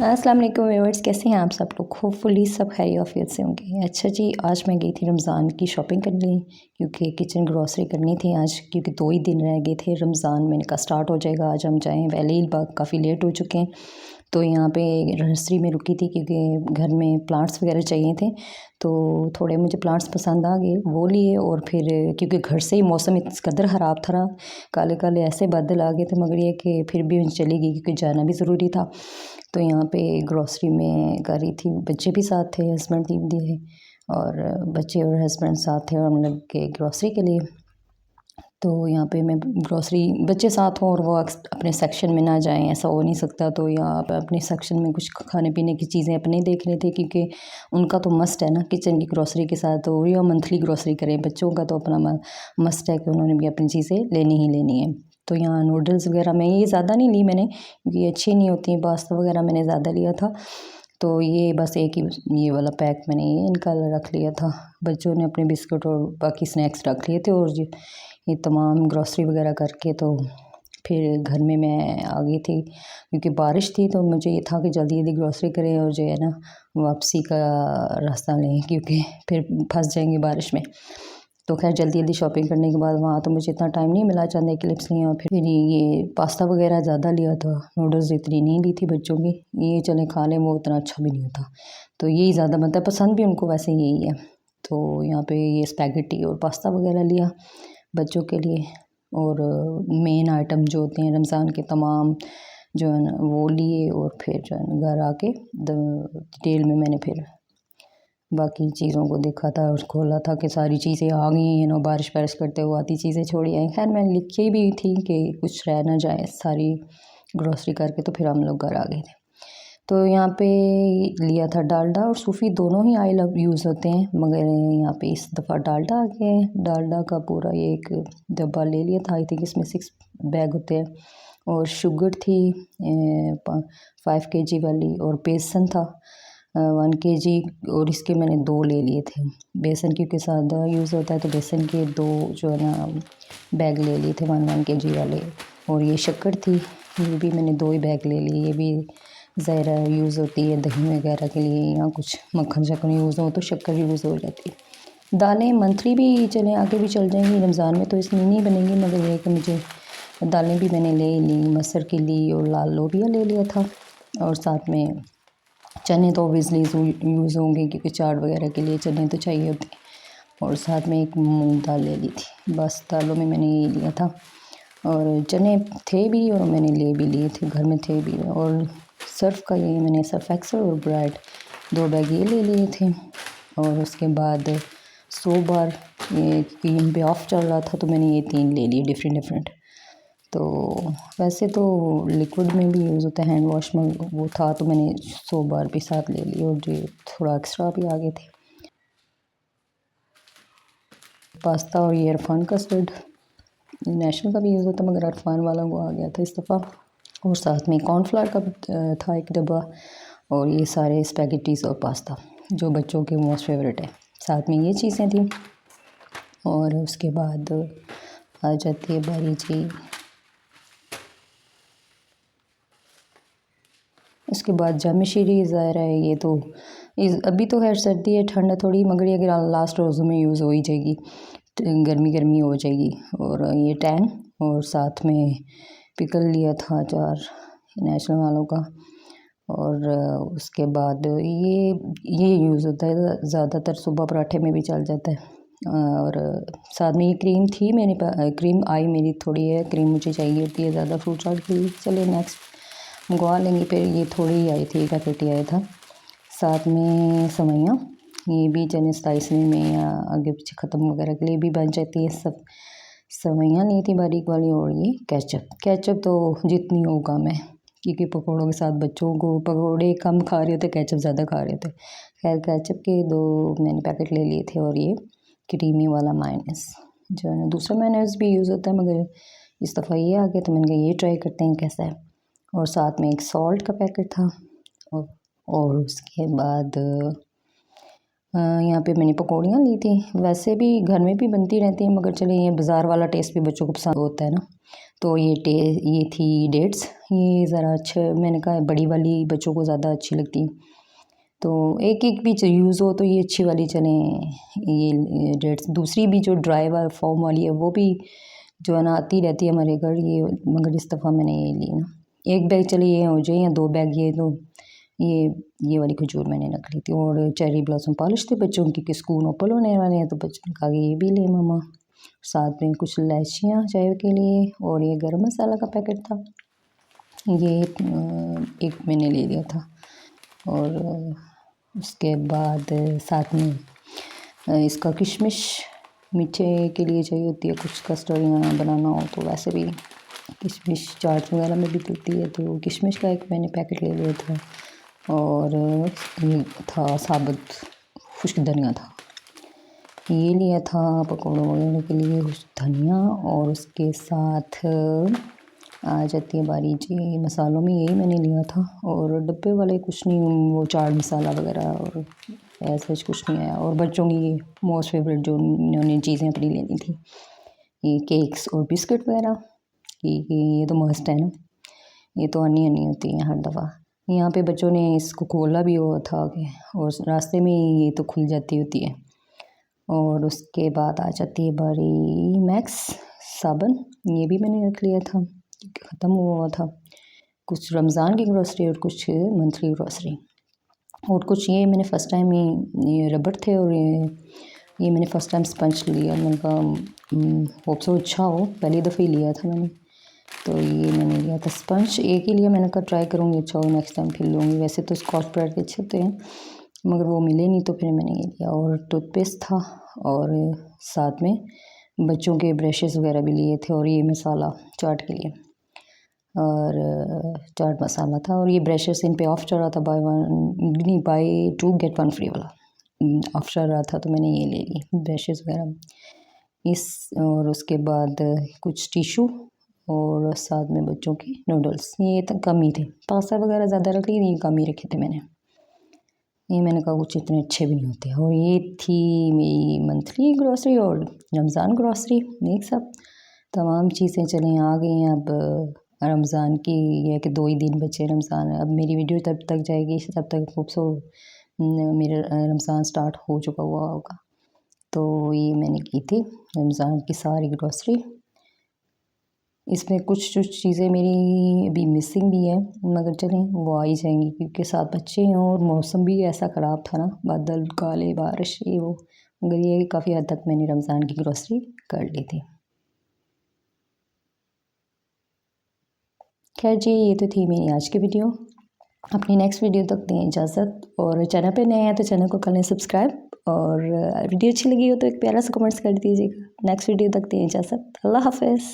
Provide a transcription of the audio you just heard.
अस्सलाम वालेकुम व्यूअर्स, कैसे हैं आप सब लोग। होपफुली सब खैर आफियत से होंगे। अच्छा जी, आज मैं गई थी रमज़ान की शॉपिंग करने क्योंकि किचन ग्रॉसरी करनी थी आज, क्योंकि 2 ही दिन रह गए थे रमज़ान। मैंने कहा स्टार्ट हो जाएगा, आज हम जाएं। पहले ही काफ़ी लेट हो चुके हैं। तो यहाँ पे नर्सरी में रुकी थी क्योंकि घर में प्लांट्स वगैरह चाहिए थे, तो थोड़े मुझे प्लांट्स पसंद आ गए, वो लिए। और फिर क्योंकि घर से ही मौसम इस कदर ख़राब था, काले काले ऐसे बादल आ गए थे, मगर ये कि फिर भी चली गई क्योंकि जाना भी ज़रूरी था। तो यहाँ पे ग्रॉसरी में कर रही थी, बच्चे भी साथ थे, हस्बैंड भी दिए, और बच्चे और हस्बैंड साथ थे और हम लोग के ग्रॉसरी के लिए। तो यहाँ पे मैं ग्रॉसरी, बच्चे साथ हों और वो अपने सेक्शन में ना जाएं, ऐसा हो नहीं सकता। तो यहाँ पे अपने सेक्शन में कुछ खाने पीने की चीज़ें अपने देख रहे थे, क्योंकि उनका तो मस्ट है ना किचन की ग्रॉसरी के साथ, तो या मंथली ग्रॉसरी करें। बच्चों का तो अपना मस्ट है कि उन्होंने भी अपनी चीज़ें लेनी ही लेनी है। तो यहाँ नूडल्स वगैरह में ये ज़्यादा नहीं ली मैंने, क्योंकि ये अच्छी नहीं होती। पास्ता वगैरह मैंने ज़्यादा लिया था, तो ये बस एक ही ये वाला पैक मैंने ये इनका रख लिया था। बच्चों ने अपने बिस्कुट और बाकी स्नैक्स रख लिए थे, और ये तमाम ग्रॉसरी वगैरह करके तो फिर घर में मैं आ गई थी, क्योंकि बारिश थी। तो मुझे ये था कि जल्दी जल्दी ग्रॉसरी करें और जो है ना वापसी का रास्ता लें, क्योंकि फिर फंस जाएंगे बारिश में। तो खैर जल्दी जल्दी शॉपिंग करने के बाद वहाँ तो मुझे इतना टाइम नहीं मिला, चंद क्लिप्स लिए। और फिर ये पास्ता वगैरह ज़्यादा लिया था, नूडल्स इतनी नहीं ली थी बच्चों की। ये चले खा लें, वो उतना अच्छा भी नहीं होता, तो यही ज़्यादा मतलब पसंद भी उनको वैसे यही है। तो यहाँ पे ये स्पैगेटी और पास्ता वगैरह लिया बच्चों के लिए। और मेन आइटम जो होते हैं रमज़ान के तमाम जो है ना वो लिए, और फिर जो है ना घर आके डिटेल में मैंने फिर बाकी चीज़ों को देखा था और खोला था कि सारी चीज़ें आ गई हैं, बारिश बारिश करते हुए आती चीज़ें छोड़ी आई। खैर मैं लिखी भी थी कि कुछ रह ना जाए, सारी ग्रॉसरी करके तो फिर हम लोग घर आ गए थे। तो यहाँ पे लिया था डालडा और सूफी, दोनों ही ऑयल अब यूज़ होते हैं, मगर यहाँ पे इस दफ़ा डालडा आ गया है। डालडा का पूरा ये एक डब्बा ले लिया था। आई थिंक इसमें 6 बैग होते हैं। और शुगर थी 5 kg वाली, और बेसन था 1 kg, और इसके मैंने 2 ले लिए थे। बेसन क्योंकि सादा यूज़ होता है, तो बेसन के 2 जो है ना बैग ले लिए थे 1 kg वाले। और ये शक्कर थी, ये भी मैंने 2 ही बैग ले लिए। ये भी ज़ायरा यूज़ होती है दही वगैरह के लिए, या कुछ मक्खन शक्कर यूज़ हो तो शक्कर यूज़ हो जाती है। दालें मंथली भी चलें, आगे भी चल जाएंगी, रमज़ान में तो इसमें नहीं बनेंगी, मगर ये कि मुझे दालें भी मैंने ले ली, मसर की ली, और लाल लोबिया ले लिया था। और साथ में चने तो ओबियसली यूज़ होंगे, क्योंकि चाट वगैरह के लिए चने तो चाहिए होते हैं। और साथ में एक मूंग दाल ले ली थी। बस दालों में मैंने ये लिया था, और चने थे भी और मैंने ले भी लिए थे, घर में थे भी। और सर्फ़ का ये मैंने सर्फ एक्सल और ब्राइड 2 बैग ये ले लिए थे। और उसके बाद 100 बार ये क्योंकि पे ऑफ चल रहा था, तो मैंने ये 3 ले लिए डिफरेंट। तो वैसे तो लिक्विड में भी यूज़ होता है, हैंड वॉश में वो था, तो मैंने 100 बार भी साथ ले ली, और जो थोड़ा एक्स्ट्रा भी आ गए थे। पास्ता और ये इरफान कस्टर्ड, नेशनल का भी यूज़ होता है, मगर इरफान वाला वो आ गया था इस दफ़ा। और साथ में कॉर्नफ्लावर का था एक डब्बा, और ये सारे स्पैगेटीज़ और पास्ता जो बच्चों के मोस्ट फेवरेट है, साथ में ये चीज़ें थी। और उसके बाद आ जाती है बारी जी, उसके बाद जामे शीरी ज़ाहिर है, ये तो अभी तो खैर सर्दी है, ठंड है थोड़ी, मगर ये अगर लास्ट रोज़ों में यूज़ हो ही जाएगी, गर्मी गर्मी हो जाएगी। और ये टैंग, और साथ में पिकल लिया था अचार नेशनल वालों का। और उसके बाद ये यूज़ होता है ज़्यादातर, सुबह पराठे में भी चल जाता है। और साथ में ये क्रीम थी मेरे पास, क्रीम आई मेरी थोड़ी है, क्रीम मुझे चाहिए होती है ज़्यादा फ्रूट चाट के लिए। चलिए नेक्स्ट मंगवा लेंगे। फिर ये थोड़ी ही आई थी, पैकेट ही आया था। साथ में सवैयाँ, ये भी चने स्लाइस में या आगे पीछे ख़त्म वगैरह के लिए भी बन जाती है। सब सवैयाँ ली थी बारीक वाली। और ये केचप तो जितनी हो कम है, क्योंकि पकौड़ों के साथ बच्चों को पकौड़े कम खा रहे होते, केचप ज़्यादा खा रहे थे। खैर केचप के 2 मैंने पैकेट ले लिए थे। और ये क्रीमी वाला मायोनीज़ जो है ना, दूसरा मायोनीज़ भी यूज़ होता है, मगर इस दफ़ा ये आ गया, तो मैंने कहा ये ट्राई करते हैं कैसा है। और साथ में एक सॉल्ट का पैकेट था। और उसके बाद यहाँ पे मैंने पकौड़ियाँ ली थी। वैसे भी घर में भी बनती रहती हैं, मगर चले ये बाज़ार वाला टेस्ट भी बच्चों को पसंद होता है ना। तो ये थी डेट्स। ये ज़रा अच्छे, मैंने कहा बड़ी वाली बच्चों को ज़्यादा अच्छी लगती, तो एक एक भी यूज़ हो तो ये अच्छी वाली चलें। ये डेट्स, दूसरी भी जो ड्राई वाला फॉर्म वाली है वो भी जो है ना आती रहती है हमारे घर ये, मगर इस दफ़ा मैंने ये ली ना। एक बैग चलिए ये हो जाए या 2 बैग ये, तो ये वाली खजूर मैंने रख ली थी। और चेरी ब्लॉसम पॉलिश थे बच्चों की, कि स्कूल ओपन होने वाले हैं, तो बच्चों ने कहा कि ये भी ले मम्मा। साथ में कुछ इलायचियाँ चाय के लिए, और ये गरम मसाला का पैकेट था, ये एक मैंने ले लिया था। और उसके बाद साथ में इसका किशमिश मीठे के लिए चाहिए होती है, कुछ कस्टर्ड यहाँ बनाना हो तो। वैसे भी किशमिश चाट वगैरह में भी डलती है, तो किशमिश का एक मैंने पैकेट ले लिया था। और ये था साबुत खुश्क धनिया था, ये लिया था पकौड़ों वगैरह के लिए कुछ धनिया। और उसके साथ आ जाती है बारी जी मसालों में, यही मैंने लिया था। और डब्बे वाले कुछ नहीं, वो चाट मसाला वगैरह और ऐसा कुछ नहीं आया। और बच्चों की मोस्ट फेवरेट जो इन्होंने चीज़ें अपनी लेनी थी, ये केक्स और बिस्किट वगैरह, ये तो मस्ट है ना, ये तो आनी होती है हर दफ़ा। यहाँ पे बच्चों ने इसको खोला भी हुआ था कि, और रास्ते में ये तो खुल जाती होती है। और उसके बाद आ जाती है बारी मैक्स साबुन, ये भी मैंने रख लिया था, ख़त्म हुआ था। कुछ रमज़ान की ग्रॉसरी और कुछ मंथली ग्रॉसरी। और कुछ ये मैंने फ़र्स्ट टाइम ये रबड़ थे, और ये मैंने फ़र्स्ट टाइम स्पंज लिया। मैंने कहा होप सो अच्छा हो, पहली दफ़ा ही लिया था मैंने, तो ये मैंने लिया था स्पंज। एक ही लिया, मैंने कहा ट्राई करूँगी अच्छा हो, नेक्स्ट टाइम फिर लूँगी। वैसे तो स्कॉच ब्राइट के अच्छे होते हैं, मगर वो मिले नहीं, तो फिर मैंने ये लिया। और टूथपेस्ट था, और साथ में बच्चों के ब्रशेस वगैरह भी लिए थे, और ये मसाला चाट के लिए, और चाट मसाला था। और ये ब्रशेस इन पे ऑफ चल रहा था, बाय 2 गेट 1 फ्री वाला ऑफ चल रहा था, तो मैंने ये ले ली ब्रशेस वगैरह इस। और उसके बाद कुछ टिशू, और साथ में बच्चों के नूडल्स, ये तक कम ही थे। पास्ता वगैरह ज़्यादा रख ली, ये कम ही रखे थे मैंने। ये मैंने कहा कुछ इतने अच्छे भी नहीं होते। और ये थी मेरी मंथली ग्रॉसरी और रमज़ान ग्रॉसरी, एक सब तमाम चीज़ें चलें आ गई हैं। अब रमज़ान की ये है कि 2 ही दिन बचे रमज़ान। अब मेरी वीडियो तब तक जाएगी, तब तक होप सो मेरा रमज़ान स्टार्ट हो चुका हुआ होगा। तो ये मैंने की थी रमज़ान की सारी ग्रॉसरी। इसमें कुछ चीज़ें मेरी अभी मिसिंग भी है, मगर चलें वो आ ही जाएंगी, क्योंकि 7 बच्चे हैं और मौसम भी ऐसा ख़राब था ना, बादल काले, बारिश, ये वो। मगर ये है कि काफ़ी हद तक मैंने रमज़ान की ग्रॉसरी कर ली थी। खैर जी, ये तो थी मेरी आज की वीडियो। अपनी नेक्स्ट वीडियो तक दें इजाज़त, और चैनल पे नए हैं तो चैनल को कर लें सब्सक्राइब, और वीडियो अच्छी लगी हो तो एक प्यारा सा कमेंट्स कर दीजिएगा। नेक्स्ट वीडियो तक दें इजाज़त, अल्लाह हाफ़िज़।